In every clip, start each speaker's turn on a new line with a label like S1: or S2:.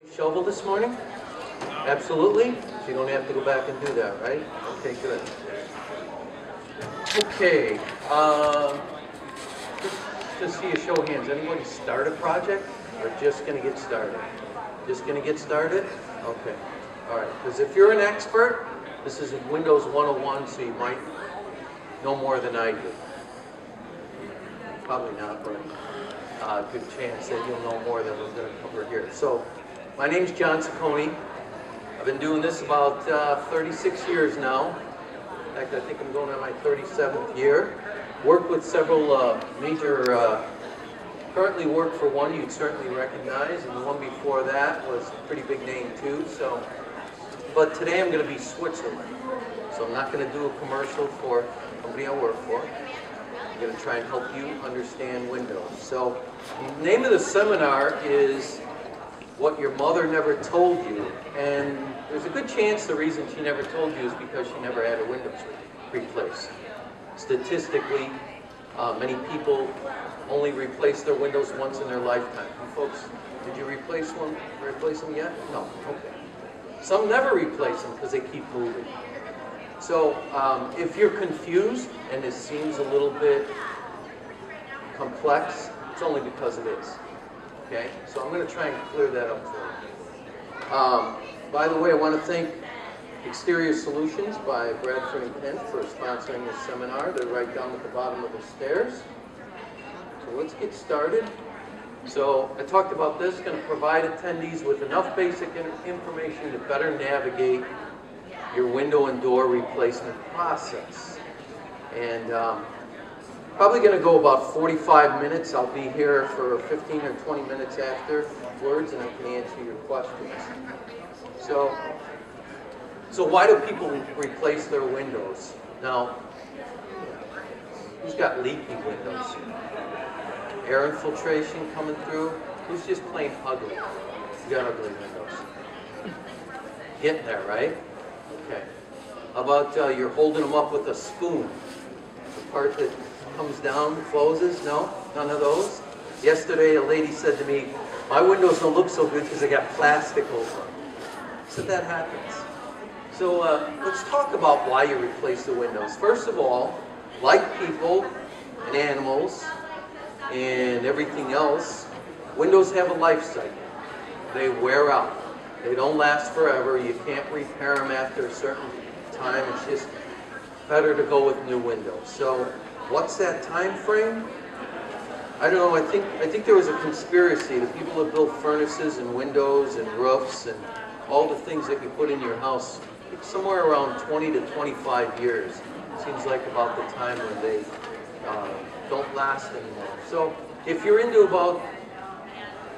S1: Shovel this morning? Absolutely? So you don't have to go back and do that, right? Okay, good. Okay, just to see a show of hands, anybody start a project or just gonna get started? Just gonna get started? Okay, all right, because if you're an expert, this is Windows 101, so you might know more than I do. Probably not, but good chance that you'll know more than we're gonna cover here. So, my name's John Ciccone. I've been doing this about 36 years now. In fact, I think I'm going on my 37th year. Worked with several major, currently work for one you'd certainly recognize, and the one before that was a pretty big name too. So, but today I'm going to be Switzerland. So I'm not going to do a commercial for the company I work for. I'm going to try and help you understand Windows. So the name of the seminar is What Your Mother Never Told You, and there's a good chance the reason she never told you is because she never had her windows replaced. Statistically, many people only replace their windows once in their lifetime. You folks, did you replace them yet? No, okay. Some never replace them because they keep moving. So if you're confused and this seems a little bit complex, it's only because it is. Okay, so I'm going to try and clear that up for you. By the way, I want to thank Exterior Solutions by Bradford and Kent for sponsoring this seminar. They're right down at the bottom of the stairs. So let's get started. So I talked about this, going to provide attendees with enough basic information to better navigate your window and door replacement process. And probably going to go about 45 minutes. I'll be here for 15 or 20 minutes afterwards, and I can answer your questions. So why do people replace their windows? Now, who's got leaky windows? Air infiltration coming through? Who's just plain ugly? You got ugly windows. Getting there, right? Okay. How about you're holding them up with a spoon? The part that comes down, closes? No? None of those? Yesterday a lady said to me, my windows don't look so good because they got plastic over them. I said that happens. So let's talk about why you replace the windows. First of all, like people and animals and everything else, windows have a life cycle. They wear out. They don't last forever. You can't repair them after a certain time. It's just better to go with new windows. So what's that time frame? I don't know. I think there was a conspiracy. The people that built furnaces and windows and roofs and all the things that you put in your house, somewhere around 20 to 25 years. Seems like about the time when they don't last anymore. So if you're into about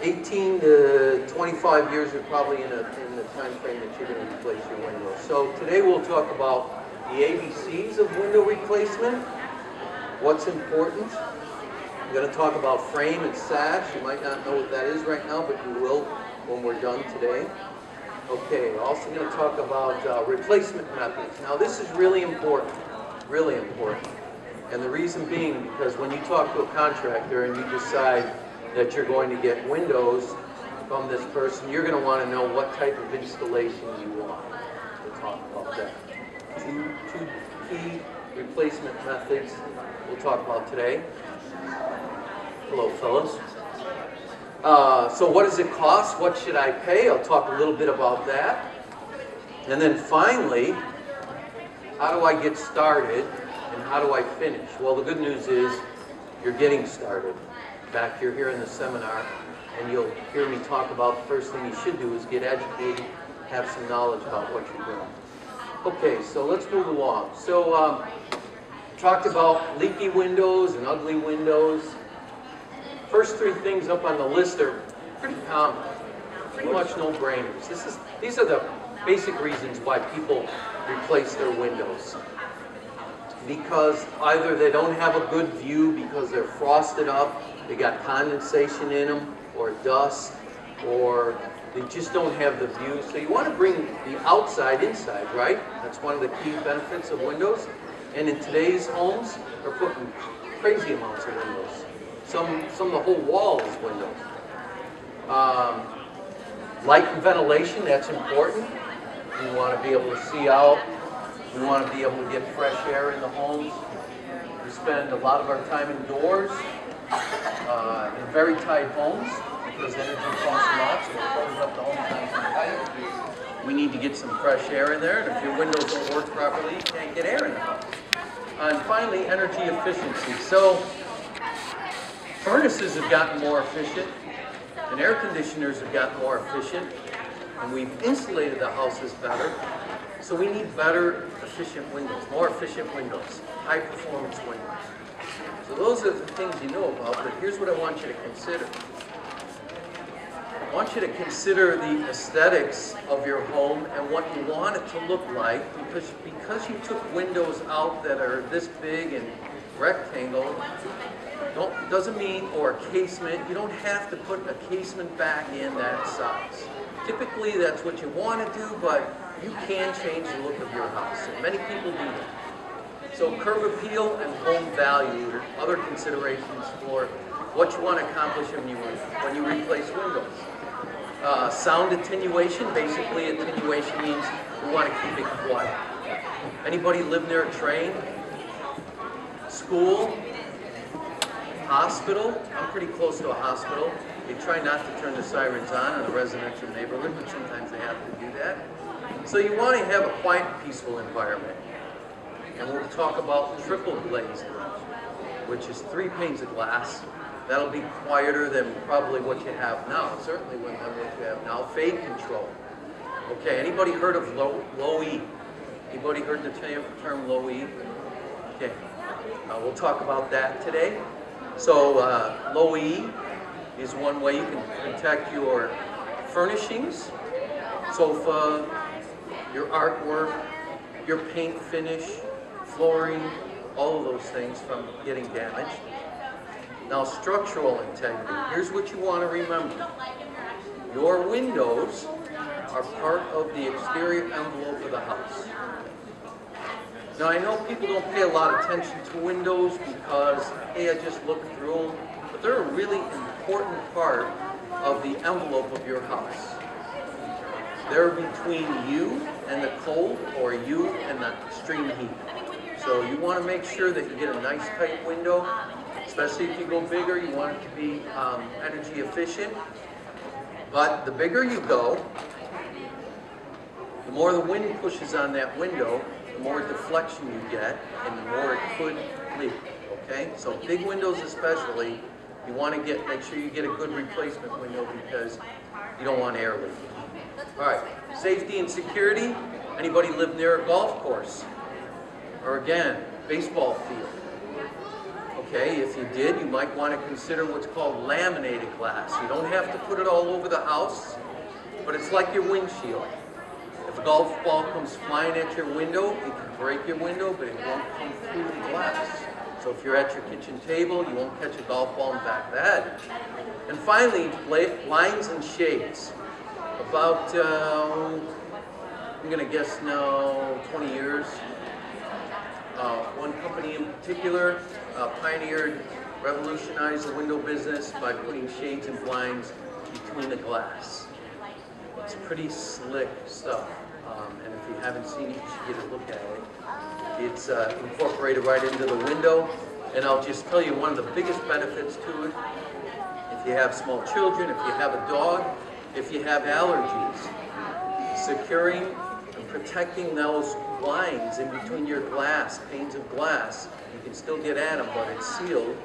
S1: 18 to 25 years, you're probably in the time frame that you're going to replace your windows. So today we'll talk about the ABCs of window replacement, what's important. I'm going to talk about frame and sash. You might not know what that is right now, but you will when we're done today. Okay, also going to talk about replacement methods. Now this is really important, really important. And the reason being because when you talk to a contractor and you decide that you're going to get windows from this person, you're going to want to know what type of installation you want. We'll talk about that. Two key replacement methods we'll talk about today. Hello, fellas. So what does it cost? What should I pay? I'll talk a little bit about that. And then finally, how do I get started and how do I finish? Well, the good news is you're getting started. In fact, you're here in the seminar and you'll hear me talk about the first thing you should do is get educated, have some knowledge about what you're doing. Okay, so let's move along. So talked about leaky windows and ugly windows. First three things up on the list are pretty common, pretty much no-brainers. These are the basic reasons why people replace their windows. Because either they don't have a good view because they're frosted up, they got condensation in them, or dust, or they just don't have the view. So you want to bring the outside inside, right? That's one of the key benefits of windows. And in today's homes, they're putting crazy amounts of windows. Some of the whole wall is windows. Light and ventilation, that's important. We want to be able to see out. We want to be able to get fresh air in the homes. We spend a lot of our time indoors in very tight homes because energy costs a lot, so it closes up the home nice and tight. We need to get some fresh air in there, and if your windows don't work properly, you can't get air in the house. And finally, energy efficiency. So furnaces have gotten more efficient, and air conditioners have gotten more efficient, and we've insulated the houses better. So we need better, efficient windows, more efficient windows, high-performance windows. So those are the things you know about, but here's what I want you to consider. I want you to consider the aesthetics of your home and what you want it to look like, because you took windows out that are this big and rectangle, doesn't mean, or a casement, you don't have to put a casement back in that size. Typically that's what you want to do, but you can change the look of your house, and many people do that. So curb appeal and home value are other considerations for what you want to accomplish when you replace windows. Sound attenuation, basically attenuation means we want to keep it quiet. Anybody live near a train? School? Hospital? I'm pretty close to a hospital. They try not to turn the sirens on in a residential neighborhood, but sometimes they have to do that. So you want to have a quiet, peaceful environment. And we'll talk about triple glazed, which is 3 panes of glass. That'll be quieter than probably what you have now, certainly than what you have now. Fade control. Okay, anybody heard of low E? Anybody heard the term low E? Okay, we'll talk about that today. So low E is one way you can protect your furnishings, sofa, your artwork, your paint finish, flooring, all of those things from getting damaged. Now, structural integrity. Here's what you want to remember. Your windows are part of the exterior envelope of the house. Now, I know people don't pay a lot of attention to windows because, hey, I just look through them, but they're a really important part of the envelope of your house. They're between you and the cold, or you and the extreme heat. So you want to make sure that you get a nice tight window, especially if you go bigger. You want it to be energy efficient. But the bigger you go, the more the wind pushes on that window, the more deflection you get, and the more it could leak. Okay? So big windows especially, you want to make sure you get a good replacement window because you don't want air leakage. All right, safety and security. Anybody live near a golf course? Or again, baseball field? Okay, if you did, you might want to consider what's called laminated glass. You don't have to put it all over the house, but it's like your windshield. If a golf ball comes flying at your window, it can break your window, but it won't come through the glass. So if you're at your kitchen table, you won't catch a golf ball in the back of the head. And finally, lines and shades. About, I'm going to guess now, 20 years. One company in particular pioneered, revolutionized the window business by putting shades and blinds between the glass. It's pretty slick stuff, and if you haven't seen it, you should get a look at it. It's incorporated right into the window, and I'll just tell you one of the biggest benefits to it. If you have small children, if you have a dog, if you have allergies, securing and protecting those lines in between your glass, panes of glass, you can still get at them, but it's sealed.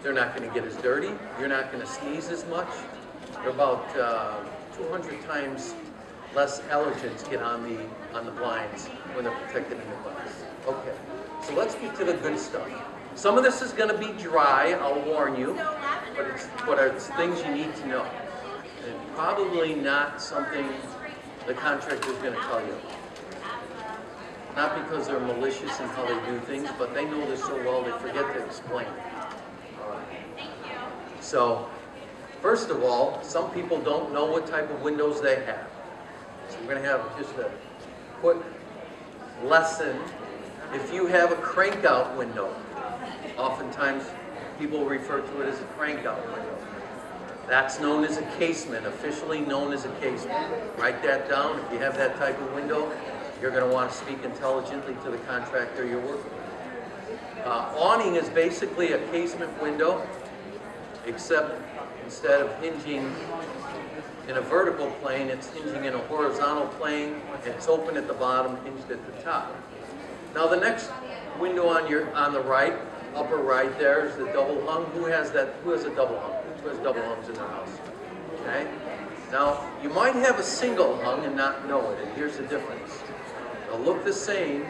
S1: They're not going to get as dirty. You're not going to sneeze as much. They're about 200 times less allergens get on the blinds when they're protected in the glass. Okay, so let's get to the good stuff. Some of this is going to be dry, I'll warn you, but it's things you need to know. And probably not something the contractor is going to tell you. Not because they're malicious in how they do things, but they know this so well they forget to explain it. All right. So, first of all, some people don't know what type of windows they have. So we're going to have just a quick lesson. If you have a crank-out window, oftentimes people refer to it as a crank-out window. That's known as a casement, officially known as a casement. Write that down. If you have that type of window, you're going to want to speak intelligently to the contractor you're working with. Awning is basically a casement window, except instead of hinging in a vertical plane, it's hinging in a horizontal plane, and it's open at the bottom, hinged at the top. Now the next window on the right, upper right there, is the double hung. Who has that? Who has a double hung? Who has double hungs in their house? Okay. Now you might have a single hung and not know it, and here's the difference. They'll look the same.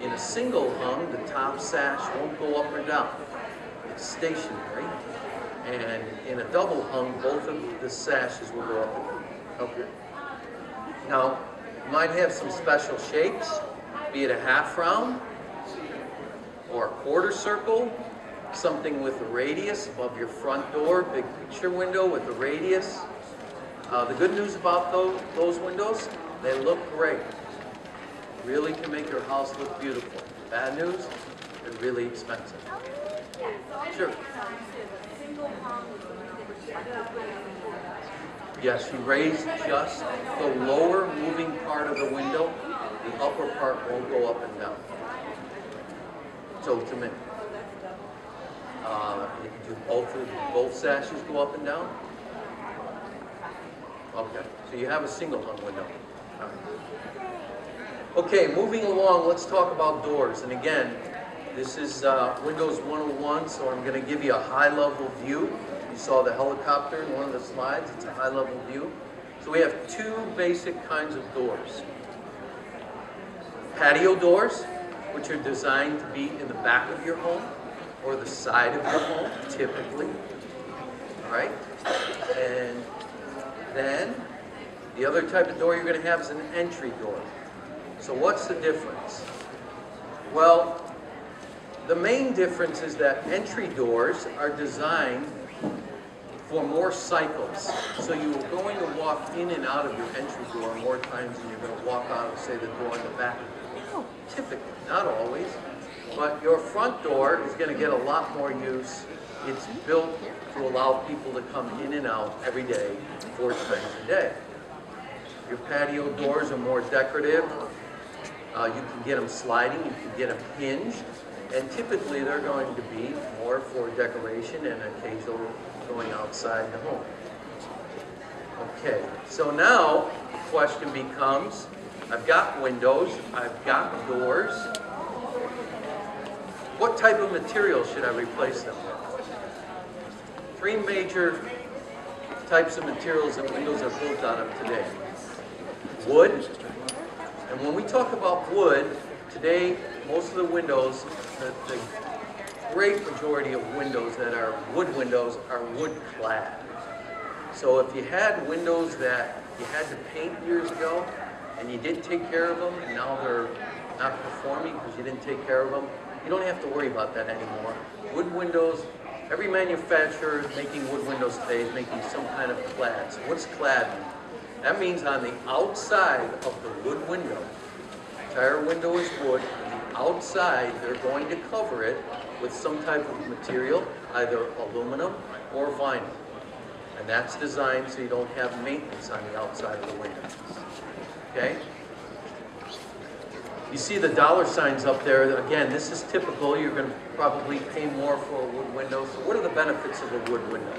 S1: In a single hung, the top sash won't go up or down. It's stationary. And in a double hung, both of the sashes will go up and down. Okay. Now, you might have some special shapes, be it a half round or a quarter circle, something with a radius above your front door, big picture window with a radius. The good news about those windows, they look great. Really can make your house look beautiful. Bad news, they're really expensive. Sure. Yes, you raise just the lower moving part of the window. The upper part won't go up and down. So to me, you can do both sashes go up and down. Okay, so you have a single hung window. All right. Okay, moving along, let's talk about doors. And again, this is Windows 101, so I'm going to give you a high-level view. You saw the helicopter in one of the slides. It's a high-level view. So we have two basic kinds of doors. Patio doors, which are designed to be in the back of your home or the side of your home, typically. All right? And then the other type of door you're going to have is an entry door. So what's the difference? Well, the main difference is that entry doors are designed for more cycles. So you are going to walk in and out of your entry door more times than you're going to walk out of, say, the door in the back. Typically, not always. But your front door is going to get a lot more use. It's built to allow people to come in and out every day, 4 times a day. Your patio doors are more decorative. You can get them sliding, you can get them hinged, and typically they're going to be more for decoration and occasional going outside the home. Okay, so now the question becomes, I've got windows, I've got doors. What type of material should I replace them with? 3 major types of materials that windows are built out of today. Wood. And when we talk about wood, today most of the windows, the great majority of windows that are wood windows are wood clad. So if you had windows that you had to paint years ago and you didn't take care of them and now they're not performing because you didn't take care of them, you don't have to worry about that anymore. Wood windows, every manufacturer making wood windows today is making some kind of clad. So what's clad mean? That means on the outside of the wood window, the entire window is wood, on the outside they're going to cover it with some type of material, either aluminum or vinyl. And that's designed so you don't have maintenance on the outside of the window. Okay? You see the dollar signs up there. Again, this is typical. You're going to probably pay more for a wood window. So what are the benefits of a wood window?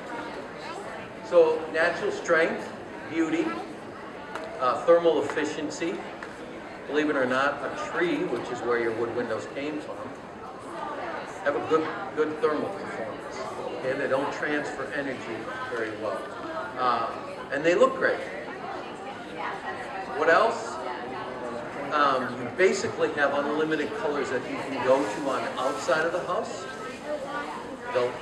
S1: So natural strength, beauty, thermal efficiency. Believe it or not, a tree, which is where your wood windows came from, have a good thermal performance. Okay, they don't transfer energy very well, and they look great. What else? You basically have unlimited colors that you can go to on the outside of the house.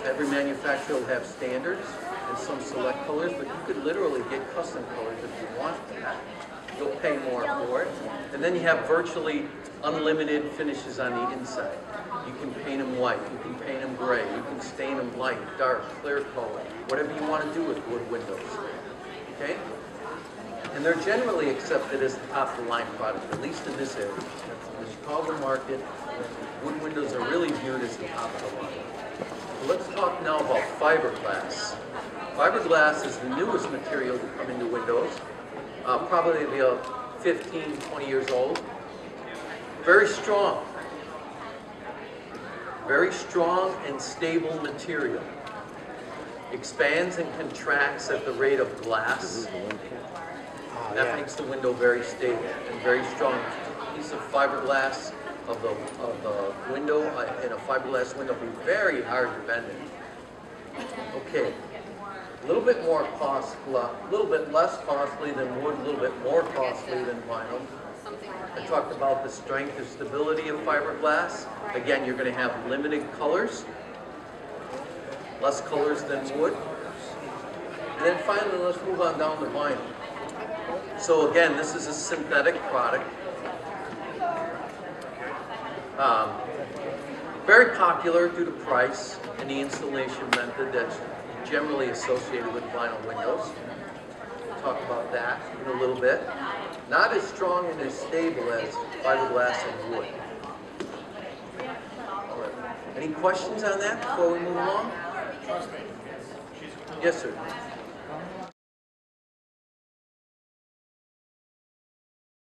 S1: Every manufacturer will have standards and some select colors, but you could literally get custom colors if you want that. You'll pay more for it. And then you have virtually unlimited finishes on the inside. You can paint them white, you can paint them gray, you can stain them light, dark, clear color, whatever you want to do with wood windows. Okay? And they're generally accepted as the top-of-the-line product, at least in this area. In the Chicago market, wood windows are really viewed as the top of the line. Let's talk now about fiberglass. Fiberglass is the newest material to come into windows, probably about 15, 20 years old. Very strong and stable material. Expands and contracts at the rate of glass. That makes the window very stable and very strong. A piece of fiberglass of the window in a fiberglass window will be very hard to bend it. Okay, a little bit more costly, a little bit less costly than wood, a little bit more costly than vinyl. I talked about the strength and stability of fiberglass. Again, you're going to have limited colors, less colors than wood. And then finally, let's move on down to vinyl. So again, this is a synthetic product. Very popular due to price and the installation method that's generally associated with vinyl windows. We'll talk about that in a little bit. Not as strong and as stable as fiberglass and wood. All right. Any questions on that before we move along? Yes, sir.